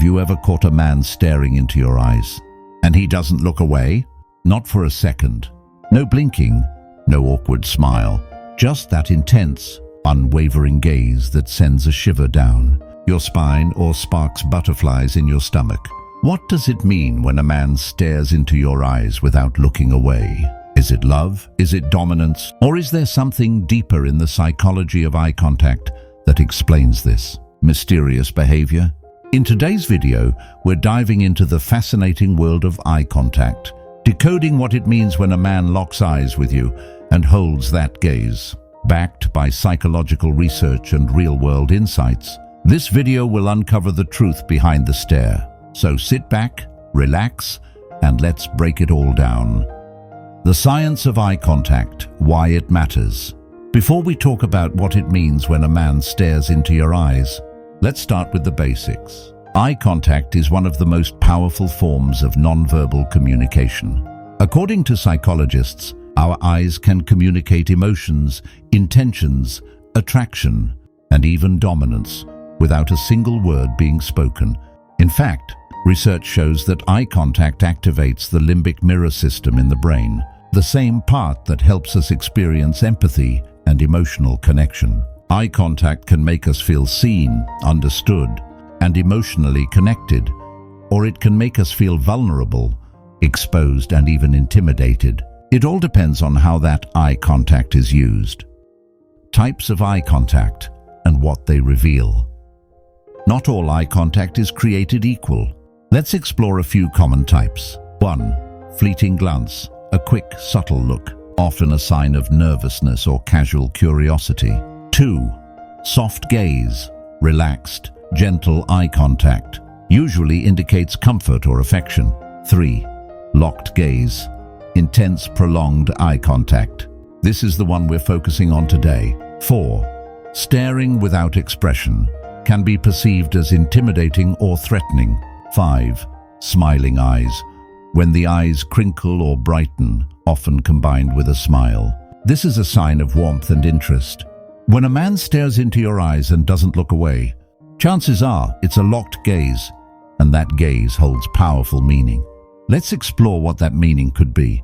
you ever caught a man staring into your eyes, and he doesn't look away? Not for a second. No blinking, no awkward smile. Just that intense, unwavering gaze that sends a shiver down your spine or sparks butterflies in your stomach. What does it mean when a man stares into your eyes without looking away? Is it love? Is it dominance? Or is there something deeper in the psychology of eye contact that explains this mysterious behavior? In today's video, we're diving into the fascinating world of eye contact, decoding what it means when a man locks eyes with you and holds that gaze. Backed by psychological research and real-world insights, this video will uncover the truth behind the stare. So sit back, relax, and let's break it all down. The science of eye contact, why it matters. Before we talk about what it means when a man stares into your eyes, let's start with the basics. Eye contact is one of the most powerful forms of nonverbal communication. According to psychologists, our eyes can communicate emotions, intentions, attraction, and even dominance without a single word being spoken. In fact, research shows that eye contact activates the limbic mirror system in the brain, the same part that helps us experience empathy and emotional connection. Eye contact can make us feel seen, understood, and emotionally connected, or it can make us feel vulnerable, exposed, and even intimidated. It all depends on how that eye contact is used. Types of eye contact and what they reveal. Not all eye contact is created equal. Let's explore a few common types. 1. Fleeting glance, a quick, subtle look, often a sign of nervousness or casual curiosity. 2. Soft gaze, relaxed, gentle eye contact, usually indicates comfort or affection. 3. Locked gaze, intense, prolonged eye contact. This is the one we're focusing on today. 4. Staring without expression, can be perceived as intimidating or threatening. 5. Smiling eyes, when the eyes crinkle or brighten, often combined with a smile. This is a sign of warmth and interest. When a man stares into your eyes and doesn't look away, chances are it's a locked gaze, and that gaze holds powerful meaning. Let's explore what that meaning could be.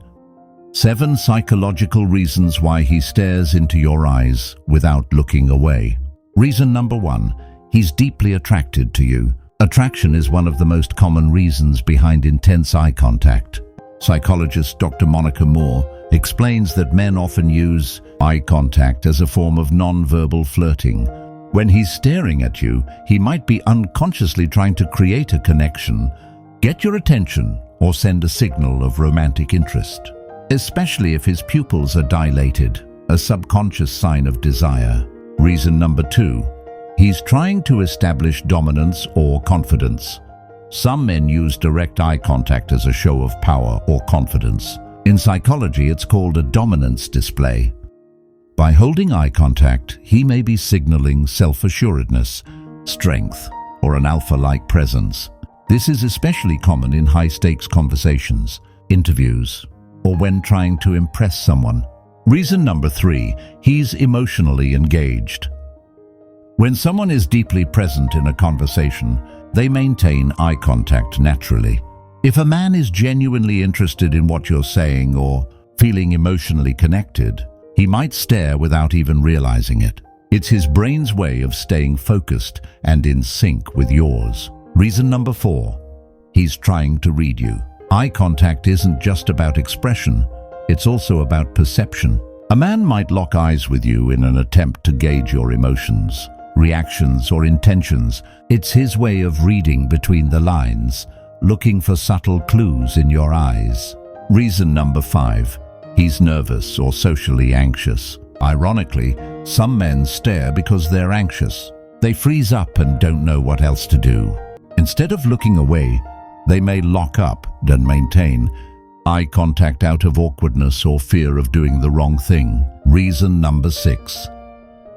7 psychological reasons why he stares into your eyes without looking away. Reason number 1. He's deeply attracted to you. Attraction is one of the most common reasons behind intense eye contact. Psychologist Dr. Monica Moore explains that men often use eye contact as a form of non-verbal flirting. When he's staring at you, he might be unconsciously trying to create a connection, get your attention, or send a signal of romantic interest, especially if his pupils are dilated, a subconscious sign of desire. Reason number 2. He's trying to establish dominance or confidence. Some men use direct eye contact as a show of power or confidence. In psychology, it's called a dominance display. By holding eye contact, he may be signaling self-assuredness, strength, or an alpha-like presence. This is especially common in high-stakes conversations, interviews, or when trying to impress someone. Reason number 3, he's emotionally engaged. When someone is deeply present in a conversation, they maintain eye contact naturally. If a man is genuinely interested in what you're saying or feeling emotionally connected, he might stare without even realizing it. It's his brain's way of staying focused and in sync with yours. Reason number 4, he's trying to read you. Eye contact isn't just about expression, it's also about perception. A man might lock eyes with you in an attempt to gauge your emotions, reactions, or intentions. It's his way of reading between the lines, looking for subtle clues in your eyes. Reason number 5, he's nervous or socially anxious. Ironically, some men stare because they're anxious. They freeze up and don't know what else to do. Instead of looking away, they may lock up and maintain eye contact out of awkwardness or fear of doing the wrong thing. Reason number 6,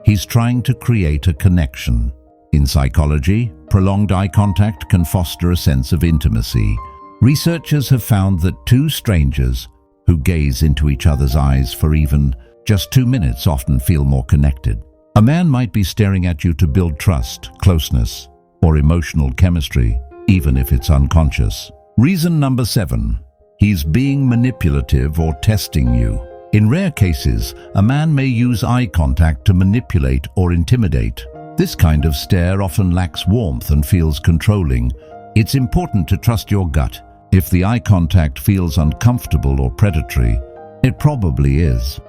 he's trying to create a connection. In psychology, prolonged eye contact can foster a sense of intimacy. Researchers have found that 2 strangers who gaze into each other's eyes for even just 2 minutes often feel more connected. A man might be staring at you to build trust, closeness, or emotional chemistry, even if it's unconscious. Reason number 7. He's being manipulative or testing you. In rare cases, a man may use eye contact to manipulate or intimidate. This kind of stare often lacks warmth and feels controlling. It's important to trust your gut. If the eye contact feels uncomfortable or predatory, it probably is.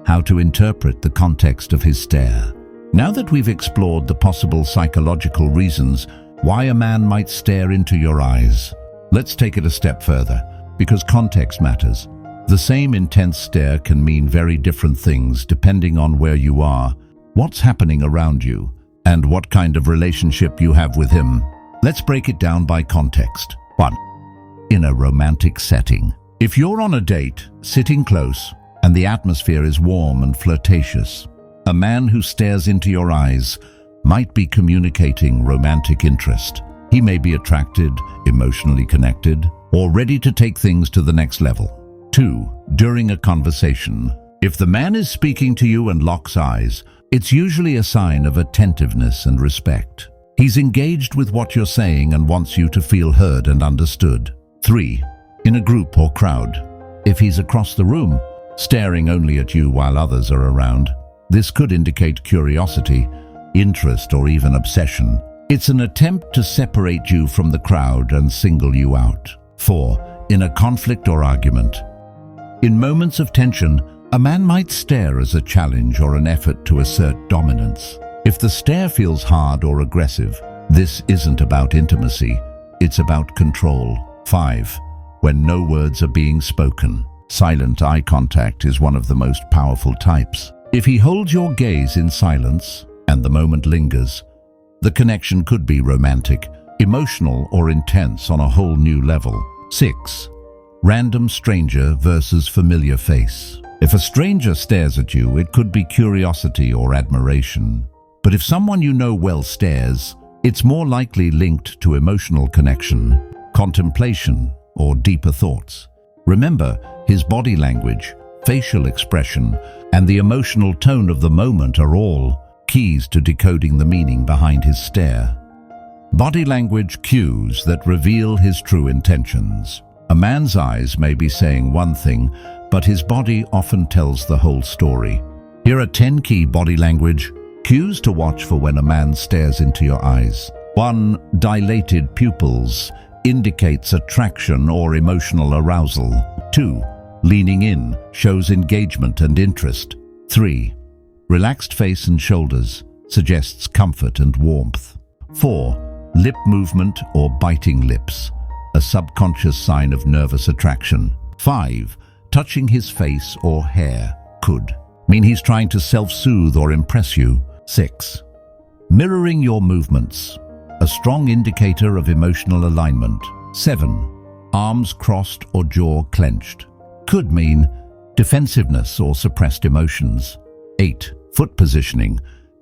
How to interpret the context of his stare. Now that we've explored the possible psychological reasons why a man might stare into your eyes, let's take it a step further, because context matters. The same intense stare can mean very different things depending on where you are, what's happening around you, and what kind of relationship you have with him. Let's break it down by context. 1. In a romantic setting. If you're on a date, sitting close, and the atmosphere is warm and flirtatious, a man who stares into your eyes might be communicating romantic interest. He may be attracted, emotionally connected, or ready to take things to the next level. 2. During a conversation. If the man is speaking to you and locks eyes, it's usually a sign of attentiveness and respect. He's engaged with what you're saying and wants you to feel heard and understood. 3. In a group or crowd. If he's across the room, staring only at you while others are around, this could indicate curiosity, interest, or even obsession. It's an attempt to separate you from the crowd and single you out. 4. In a conflict or argument. In moments of tension, a man might stare as a challenge or an effort to assert dominance. If the stare feels hard or aggressive, this isn't about intimacy, it's about control. 5. When no words are being spoken. Silent eye contact is one of the most powerful types. If he holds your gaze in silence and the moment lingers, the connection could be romantic, emotional, or intense on a whole new level. 6. Random stranger versus familiar face. If a stranger stares at you, it could be curiosity or admiration. But if someone you know well stares, it's more likely linked to emotional connection, contemplation, or deeper thoughts. Remember, his body language, facial expression, and the emotional tone of the moment are all keys to decoding the meaning behind his stare. Body language cues that reveal his true intentions. A man's eyes may be saying one thing, but his body often tells the whole story. Here are 10 key body language cues to watch for when a man stares into your eyes. 1. Dilated pupils indicates attraction or emotional arousal. 2. Leaning in shows engagement and interest. 3. Relaxed face and shoulders suggests comfort and warmth. 4. Lip movement or biting lips, a subconscious sign of nervous attraction. 5. Touching his face or hair could mean he's trying to self-soothe or impress you. 6. Mirroring your movements, a strong indicator of emotional alignment. 7. Arms crossed or jaw clenched, could mean defensiveness or suppressed emotions. 8. Foot positioning,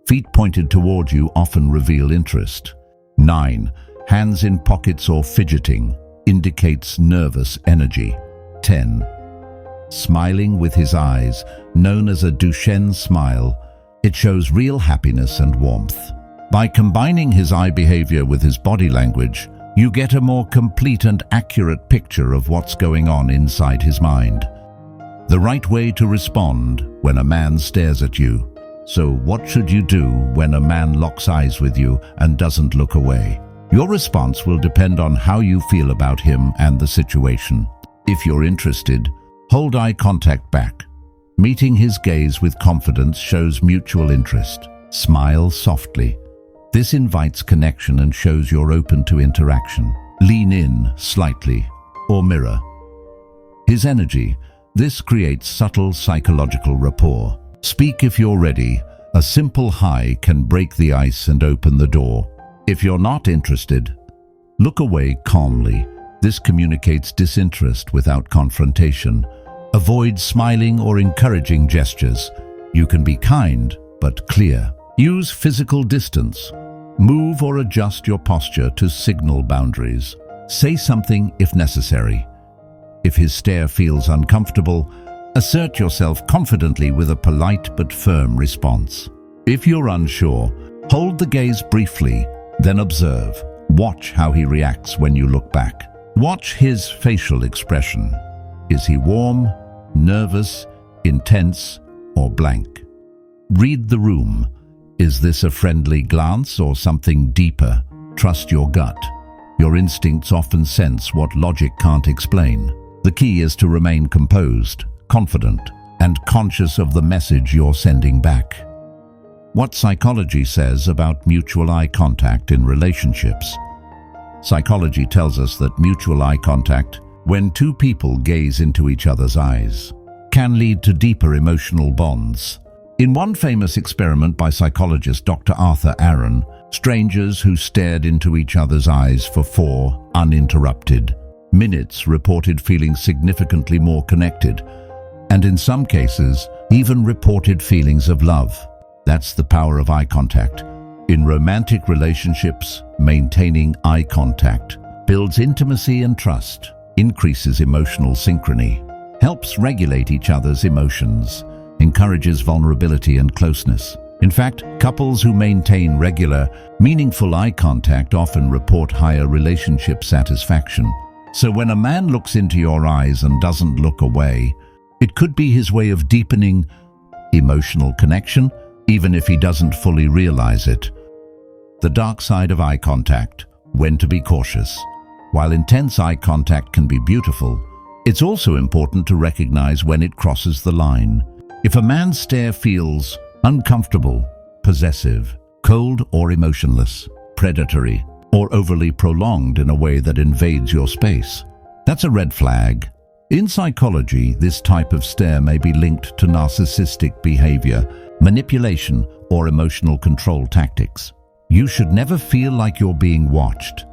feet pointed toward you often reveal interest. 9. Hands in pockets or fidgeting, indicates nervous energy. 10. Smiling with his eyes, known as a Duchenne smile, it shows real happiness and warmth. By combining his eye behavior with his body language, you get a more complete and accurate picture of what's going on inside his mind. The right way to respond when a man stares at you. So what should you do when a man locks eyes with you and doesn't look away? Your response will depend on how you feel about him and the situation. If you're interested, hold eye contact back. Meeting his gaze with confidence shows mutual interest. Smile softly. This invites connection and shows you're open to interaction. Lean in slightly or mirror his energy. This creates subtle psychological rapport. Speak if you're ready. A simple hi can break the ice and open the door. If you're not interested, look away calmly. This communicates disinterest without confrontation. Avoid smiling or encouraging gestures. You can be kind, but clear. Use physical distance. Move or adjust your posture to signal boundaries. Say something if necessary. If his stare feels uncomfortable, assert yourself confidently with a polite but firm response. If you're unsure, hold the gaze briefly, then observe. Watch how he reacts when you look back. Watch his facial expression. Is he warm, nervous, intense, or blank? Read the room. Is this a friendly glance or something deeper? Trust your gut. Your instincts often sense what logic can't explain. The key is to remain composed, confident, and conscious of the message you're sending back. What psychology says about mutual eye contact in relationships. Psychology tells us that mutual eye contact, when two people gaze into each other's eyes, can lead to deeper emotional bonds. In one famous experiment by psychologist Dr. Arthur Aaron, strangers who stared into each other's eyes for 4 uninterrupted minutes reported feeling significantly more connected, and in some cases, even reported feelings of love. That's the power of eye contact. In romantic relationships, maintaining eye contact builds intimacy and trust, increases emotional synchrony, helps regulate each other's emotions, encourages vulnerability and closeness. In fact, couples who maintain regular, meaningful eye contact often report higher relationship satisfaction. So when a man looks into your eyes and doesn't look away, it could be his way of deepening emotional connection, even if he doesn't fully realize it. The dark side of eye contact: when to be cautious. While intense eye contact can be beautiful, it's also important to recognize when it crosses the line. If a man's stare feels uncomfortable, possessive, cold or emotionless, predatory, or overly prolonged in a way that invades your space, that's a red flag. In psychology, this type of stare may be linked to narcissistic behavior, manipulation, or emotional control tactics. You should never feel like you're being watched,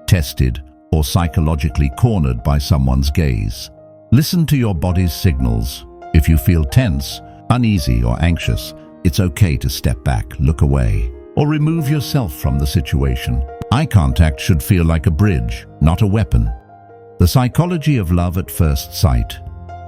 tested, or psychologically cornered by someone's gaze. Listen to your body's signals. If you feel tense, uneasy, or anxious, it's okay to step back, look away, or remove yourself from the situation. Eye contact should feel like a bridge, not a weapon. The psychology of love at first sight.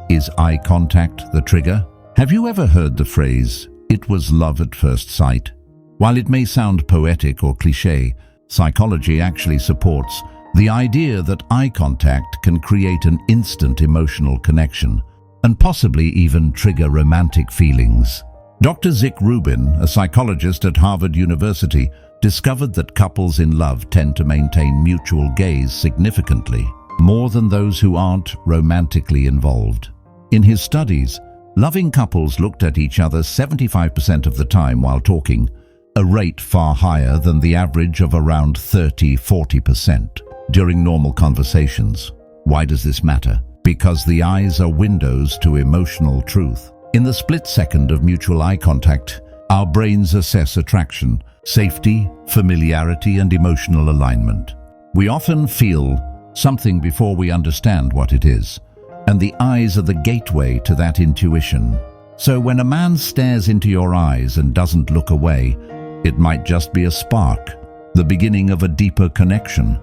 Is eye contact the trigger? Have you ever heard the phrase, "It was love at first sight"? While it may sound poetic or cliché, psychology actually supports the idea that eye contact can create an instant emotional connection and possibly even trigger romantic feelings. Dr. Zick Rubin, a psychologist at Harvard University, discovered that couples in love tend to maintain mutual gaze significantly more than those who aren't romantically involved. In his studies, loving couples looked at each other 75% of the time while talking, a rate far higher than the average of around 30–40% during normal conversations. Why does this matter? Because the eyes are windows to emotional truth. In the split second of mutual eye contact, our brains assess attraction, safety, familiarity, and emotional alignment. We often feel something before we understand what it is, and the eyes are the gateway to that intuition. So when a man stares into your eyes and doesn't look away, it might just be a spark, the beginning of a deeper connection.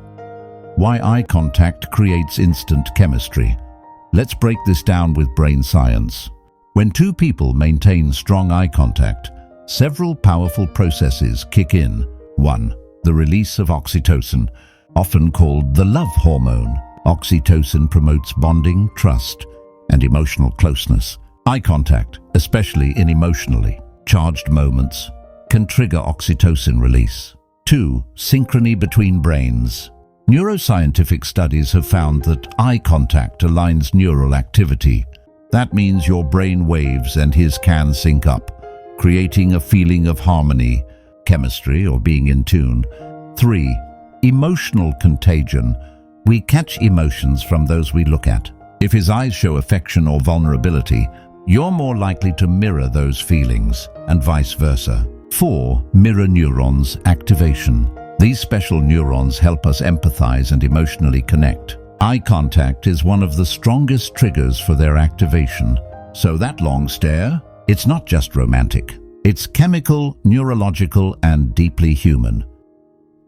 Why eye contact creates instant chemistry. Let's break this down with brain science. When two people maintain strong eye contact, several powerful processes kick in. 1. The release of oxytocin, often called the love hormone. Oxytocin promotes bonding, trust, and emotional closeness. Eye contact, especially in emotionally charged moments, can trigger oxytocin release. 2. Synchrony between brains. Neuroscientific studies have found that eye contact aligns neural activity. That means your brain waves and his can sync up, creating a feeling of harmony, chemistry, or being in tune. 3. Emotional contagion. We catch emotions from those we look at. If his eyes show affection or vulnerability, you're more likely to mirror those feelings, and vice versa. 4. Mirror neurons activation. These special neurons help us empathize and emotionally connect. Eye contact is one of the strongest triggers for their activation. So that long stare, it's not just romantic. It's chemical, neurological, and deeply human.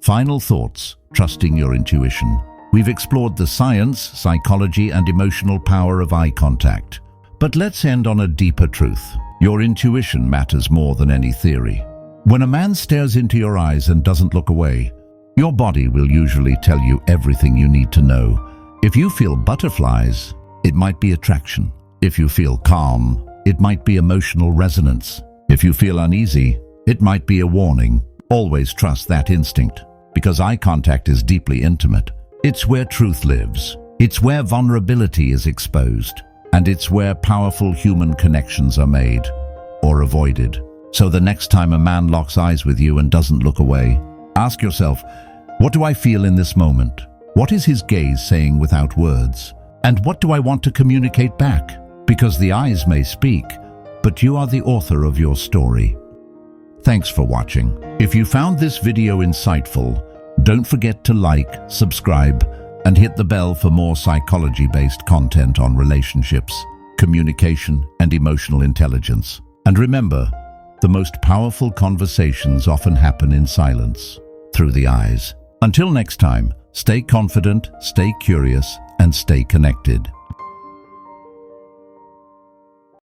Final thoughts: trusting your intuition. We've explored the science, psychology, and emotional power of eye contact. But let's end on a deeper truth. Your intuition matters more than any theory. When a man stares into your eyes and doesn't look away, Your body will usually tell you everything you need to know. If you feel butterflies, it might be attraction. If you feel calm, it might be emotional resonance. If you feel uneasy, it might be a warning. Always trust that instinct, because eye contact is deeply intimate. It's where truth lives. It's where vulnerability is exposed. And it's where powerful human connections are made or avoided. So the next time a man locks eyes with you and doesn't look away, ask yourself, what do I feel in this moment? What is his gaze saying without words? And what do I want to communicate back? Because the eyes may speak, but you are the author of your story. Thanks for watching. If you found this video insightful, don't forget to like, subscribe, and hit the bell for more psychology-based content on relationships, communication, and emotional intelligence. And remember, the most powerful conversations often happen in silence, through the eyes. Until next time, stay confident, stay curious, and stay connected.